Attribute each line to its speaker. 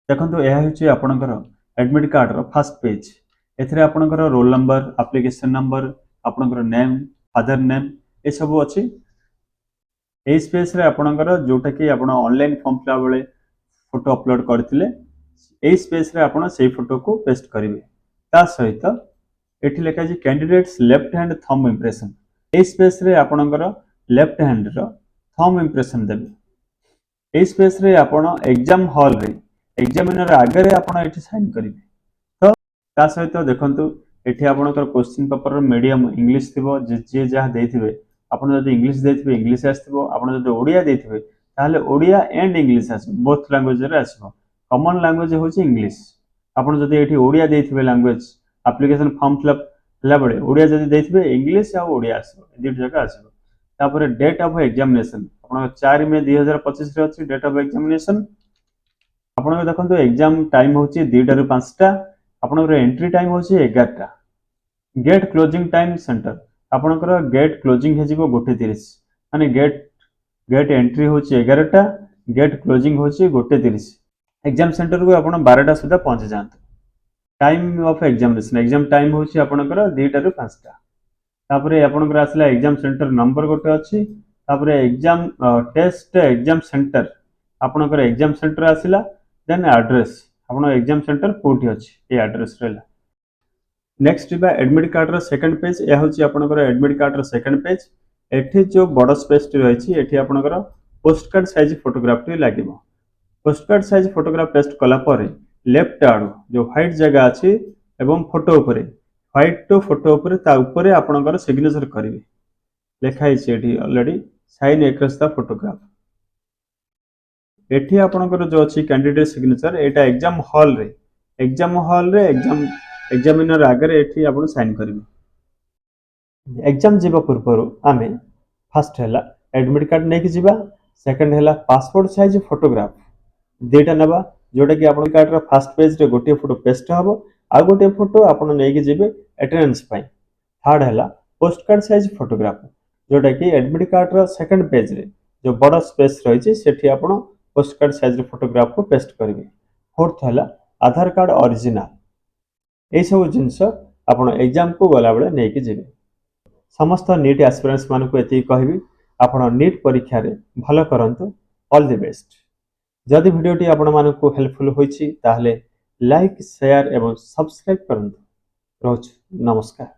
Speaker 1: देखो यह हूँ आपणकर एडमिट कार्ड फास्ट पेज एथिरे आपणकर रोल नंबर एप्लिकेशन नंबर आपणकर नेम फादर नेम ये सब अच्छी यही स्पेस रे आपणकर जोटा कि आपण ऑनलाइन फॉर्म फिल बेले फोटो अपलोड करथिले यही स्पेस रे आपण सेही फोटो को पेस्ट करिवे ता सहित एठी लिखा है candidates left hand thumb impression यही स्पेस रे आपणकर लेफ्ट हैंड रो थंब इंप्रेशन देबे यही स्पेस रे आपण एग्जाम हॉल रे एग्जामिनर आगे रे आपण एठी साइन करिवे तो ता सहित देखंतु एठी आपणकर क्वेश्चन पेपर मीडियम इंग्लिश थिबो जे जहा देथिबे आपण जदि इंग्लिश देथिबे इंग्लिश आस्थिबो आपण जदि ओडिया देथिबे ताहले ओडिया एंड इंग्लिश आसबो बोथ लैंग्वेज रे आसबो कॉमन लैंग्वेज होची इंग्लिश आपण जदि एठी ओडिया देथिबे language application form fill up हला बळे ओडिया जदि देथिबे इंग्लिश आ ओडिया आसबो दुट जगह आसबो तापर डेट ऑफ एग्जामिनेशन आपण 4 मई 2025 रे अछि डेट ऑफ एग्जामिनेशन आपण देखंतु एग्जाम टाइम होची 2 टा रु 5 टा आपण एंट्री टाइम होची 11 टा गेट क्लोजिंग टाइम सेंटर आपणकर गेट क्लोजिंग हेजिबो 1:30 माने गेट एंट्री होची 11 टा गेट क्लोजिंग होची 1:30 एग्जाम सेंटर को आपण 12 टा सुधा पहुंच जांत time of examination exam time होची आपणकर 2 टा रु 5 टा तापरे आपणकर आसला एग्जाम सेंटर नंबर गोटे अछि तापरे एग्जाम टेस्ट एग्जाम सेंटर आपणकर एग्जाम सेंटर आसिला देन एड्रेस आपण एग्जाम सेंटर कोठी अछि ए एड्रेस रेला नेक्स्ट बा एडमिट कार्ड रो सेकंड पेज या होची आपणकर एडमिट कार्ड रो सेकंड पेज एठी जो बड़ स्पेस टी रहिछि एठी आपणकर पोस्ट कार्ड साइज फोटोग्राफ टी लागिबो post card size photograph paste कला परे लेफ्ट आडो जो व्हाइट जगह अछि एवं फोटो ऊपर व्हाइट टू फोटो ऊपर ता ऊपर आपणकर सिग्नेचर करिवे लेखा है एठी already sign across the photograph एठी आपणकर जो अछि कैंडिडेट सिग्नेचर एटा एग्जाम हॉल रे एग्जामिनर आगे एठी आपण साइन करिवे एग्जाम जीवा पूर्व आमे फर्स्ट हैला एडमिट कार्ड नै कि जीवा सेकंड हैला पासपोर्ट साइज फोटोग्राफ देटा नबा जोटा कि आपण कार्ड रो फर्स्ट पेज रे गोटे फोटो पेस्ट हबो आ गोटे फोटो आपण नै कि जीवे अटेंडेंस पई थर्ड हैला पोस्ट कार्ड साइज फोटोग्राफ जोटा कि एडमिट कार्ड रो सेकंड पेज रे जो बड़ स्पेस रही छै सेठी आपण पोस्ट कार्ड साइज फोटोग्राफ को पेस्ट करिवे फोर्थ हैला आधार कार्ड ओरिजिनल ए सब जिंस आपण एग्जाम को गला बेले नै कि जीवे समस्त नीट एस्पिरेंट्स मान को एति कहबी आपण नीट परीक्षा रे भलो करंतु ऑल द बेस्ट जदि वीडियोटी आपण मान को हेल्पफुल होईछि ताहले लाइक शेयर एवं सब्सक्राइब करंतु रोज नमस्कार।